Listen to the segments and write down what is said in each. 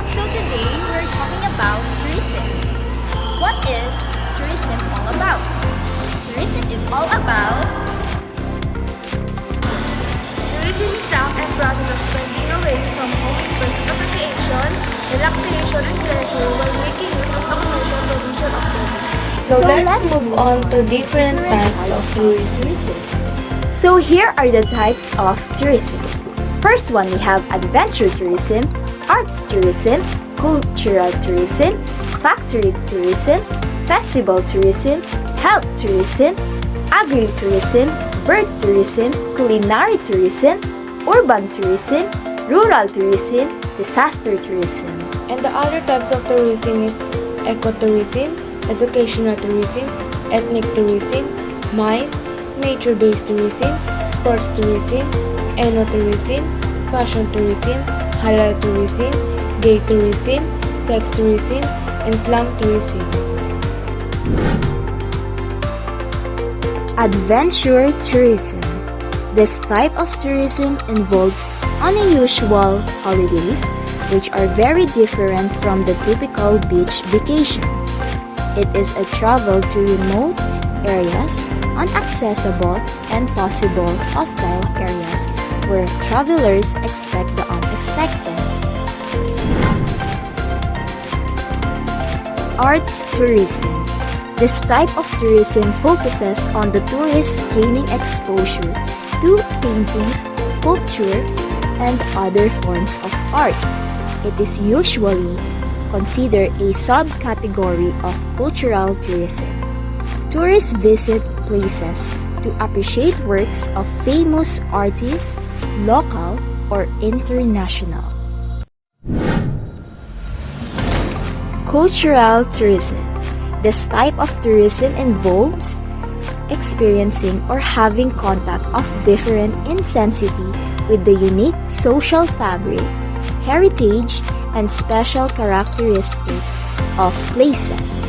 So today we're talking about tourism. What is tourism all about? Tourism is all about Tourism is the act and process of spending away from home in pursuit of recreation, relaxation, and pleasure while making use of a commercial provision of service. So let's move on to different types of tourism. So here are the types of tourism. First one, we have adventure tourism, arts tourism, cultural tourism, factory tourism, festival tourism, health tourism, agri-tourism, bird tourism, culinary tourism, urban tourism, rural tourism, disaster tourism. And the other types of tourism is ecotourism, educational tourism, ethnic tourism, MICE, nature-based tourism, sports tourism, eno-tourism, fashion tourism, halal tourism, gay tourism, sex tourism, and slum tourism. Adventure tourism. This type of tourism involves unusual holidays which are very different from the typical beach vacation. It is a travel to remote areas, inaccessible and possible hostile areas where travelers expect the unexpected. Arts tourism. This type of tourism focuses on the tourist gaining exposure to paintings, sculpture, and other forms of art. It is usually considered a subcategory of cultural tourism. Tourists visit places to appreciate works of famous artists, local or international. Cultural tourism. This type of tourism involves experiencing or having contact of different intensity with the unique social fabric, heritage, and special characteristics of places.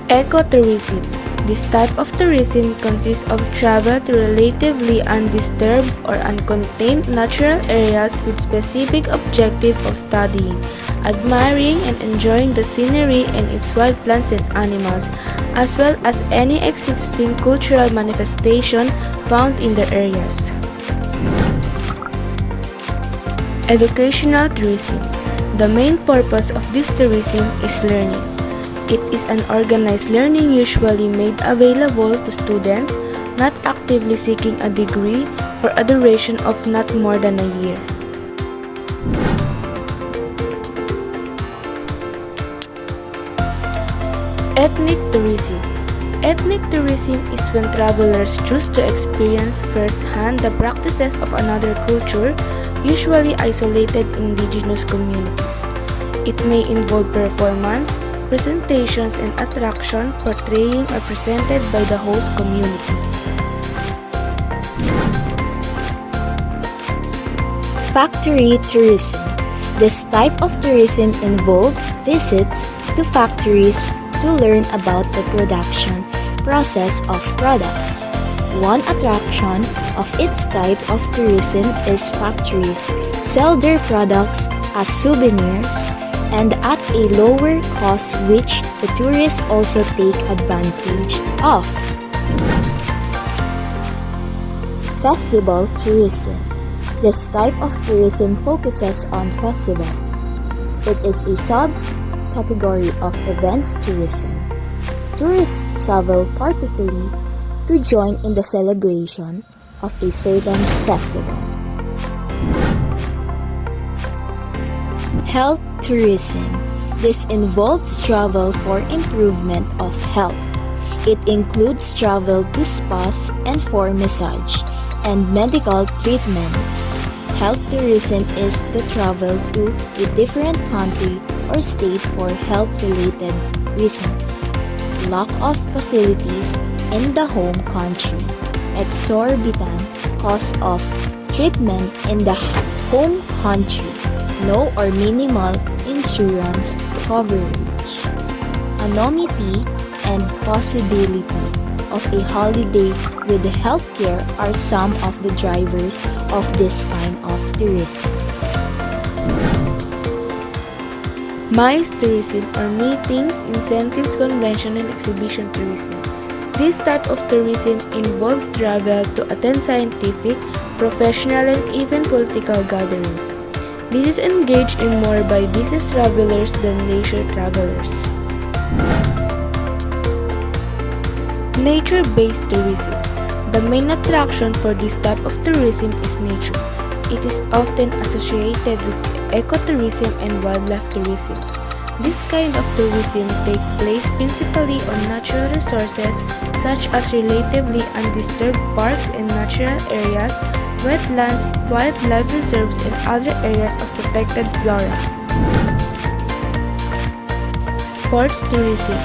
Ecotourism. This type of tourism consists of travel to relatively undisturbed or uncontained natural areas with specific objective of studying, admiring and enjoying the scenery and its wild plants and animals, as well as any existing cultural manifestation found in the areas. Educational tourism. The main purpose of this tourism is learning. It is an organized learning usually made available to students not actively seeking a degree for a duration of not more than a year. Ethnic tourism. Ethnic tourism is when travelers choose to experience firsthand the practices of another culture, usually isolated indigenous communities. It may involve performance, presentations, and attraction portraying or presented by the host community. Factory tourism. This type of tourism involves visits to factories to learn about the production process of products. One attraction of its type of tourism is factories sell their products as souvenirs and at a lower cost which the tourists also take advantage of. Festival tourism. This type of tourism focuses on festivals. It is a subcategory of events tourism. Tourists travel particularly to join in the celebration of a certain festival. Health tourism. This involves travel for improvement of health. It includes travel to spas and for massage and medical treatments. Health tourism is the travel to a different country or state for health-related reasons. Lack of facilities in the home country. Exorbitant cost of treatment in the home country. No or minimal insurance coverage. Anonymity and possibility of a holiday with healthcare are some of the drivers of this kind of tourism. MICE tourism or meetings, incentives, convention, and exhibition tourism. This type of tourism involves travel to attend scientific, professional, and even political gatherings. This is engaged in more by business travelers than leisure travelers. Nature-based tourism. The main attraction for this type of tourism is nature. It is often associated with ecotourism and wildlife tourism. This kind of tourism takes place principally on natural resources such as relatively undisturbed parks and natural areas, wetlands, wildlife reserves, and other areas of protected flora. Sports tourism.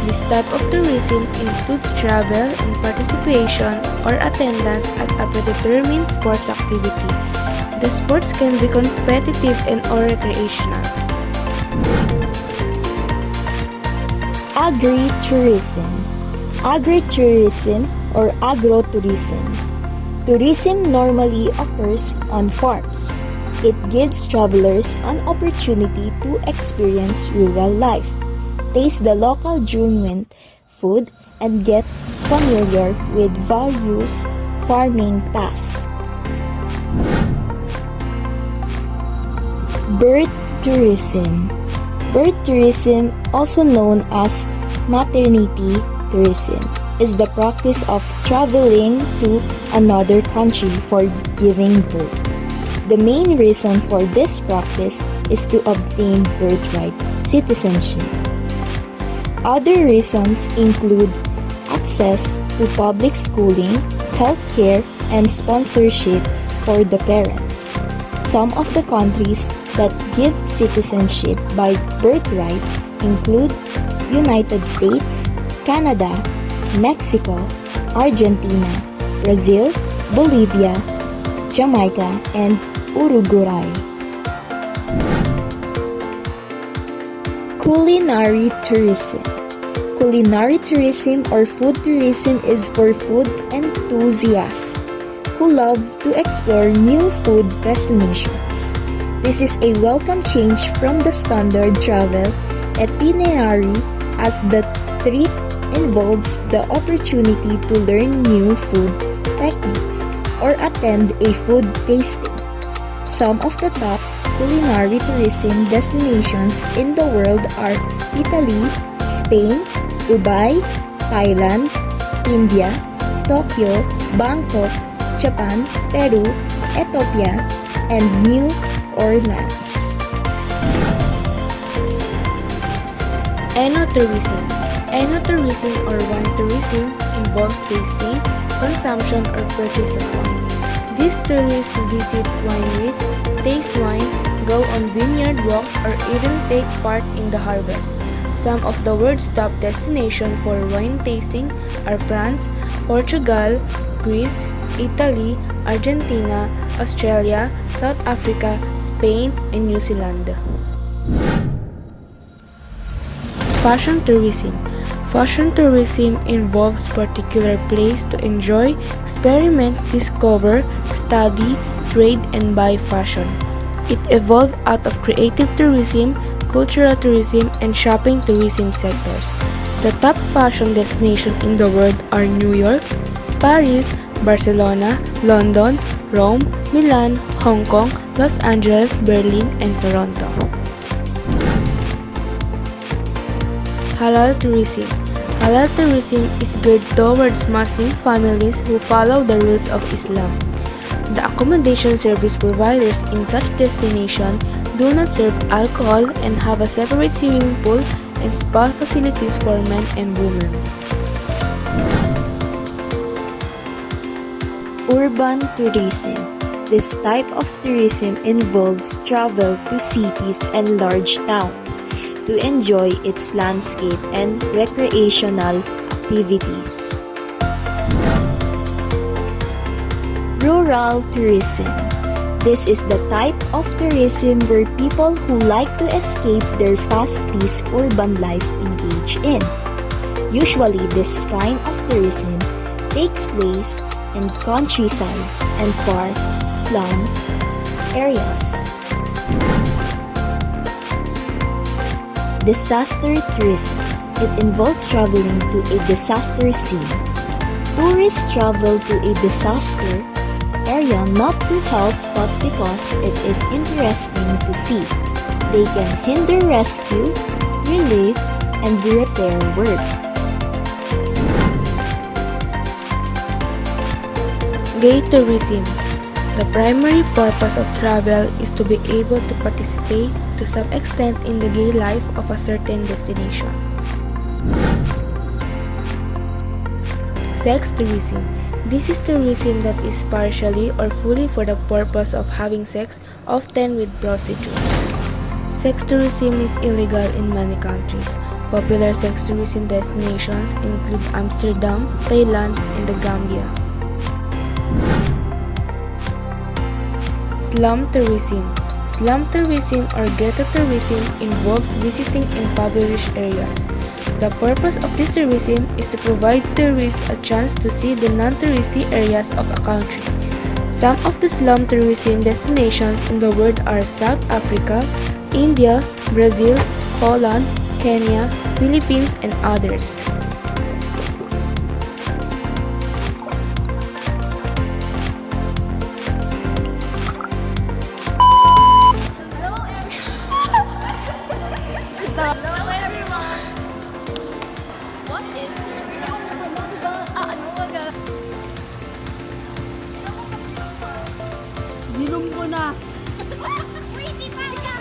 This type of tourism includes travel and participation or attendance at a predetermined sports activity. The sports can be competitive and or recreational. Agri-tourism. Agri-tourism or agrotourism. Tourism normally occurs on farms. It gives travelers an opportunity to experience rural life, taste the local environment, food, and get familiar with various farming tasks. Bird tourism. Bird tourism, also known as maternity tourism, is the practice of traveling to another country for giving birth. The main reason for this practice is to obtain birthright citizenship. Other reasons include access to public schooling, healthcare, and sponsorship for the parents. Some of the countries that give citizenship by birthright include United States, Canada, Mexico, Argentina, Brazil, Bolivia, Jamaica, and Uruguay. Culinary tourism. Culinary tourism or food tourism is for food enthusiasts who love to explore new food destinations. This is a welcome change from the standard travel itinerary as the trip involves the opportunity to learn new food techniques or attend a food tasting. Some of the top culinary tourism destinations in the world are Italy, Spain, Dubai, Thailand, India, Tokyo, Bangkok, Japan, Peru, Ethiopia, and New Orleans. Enotourism. Enotourism or wine tourism involves tasting, consumption, or purchase of wine. These tourists visit wineries, taste wine, go on vineyard walks, or even take part in the harvest. Some of the world's top destinations for wine tasting are France, Portugal, Greece, Italy, Argentina, Australia, South Africa, Spain, and New Zealand. Fashion tourism. Fashion tourism involves particular place to enjoy, experiment, discover, study, trade, and buy fashion. It evolved out of creative tourism, cultural tourism, and shopping tourism sectors. The top fashion destinations in the world are New York, Paris, Barcelona, London, Rome, Milan, Hong Kong, Los Angeles, Berlin, and Toronto. Halal tourism. Halal tourism is geared towards Muslim families who follow the rules of Islam. The accommodation service providers in such destination do not serve alcohol and have a separate swimming pool and spa facilities for men and women. Urban tourism. This type of tourism involves travel to cities and large towns to enjoy its landscape and recreational activities. Rural tourism. This is the type of tourism where people who like to escape their fast-paced urban life engage in. Usually, this kind of tourism takes place in countrysides and far-flung areas. Disaster tourism. It involves traveling to a disaster scene. Tourists travel to a disaster area not to help but because it is interesting to see. They can hinder rescue, relief, and repair work. Gay tourism. The primary purpose of travel is to be able to participate to some extent in the gay life of a certain destination. Sex tourism. This is tourism that is partially or fully for the purpose of having sex, often with prostitutes. Sex tourism is illegal in many countries. Popular sex tourism destinations include Amsterdam, Thailand, and the Gambia. Slum tourism. Slum tourism or ghetto tourism involves visiting impoverished areas. The purpose of this tourism is to provide tourists a chance to see the non-touristy areas of a country. Some of the slum tourism destinations in the world are South Africa, India, Brazil, Poland, Kenya, Philippines, and others. Hello everyone! What is tourism? Zinom ko na. Wait, di pa ka?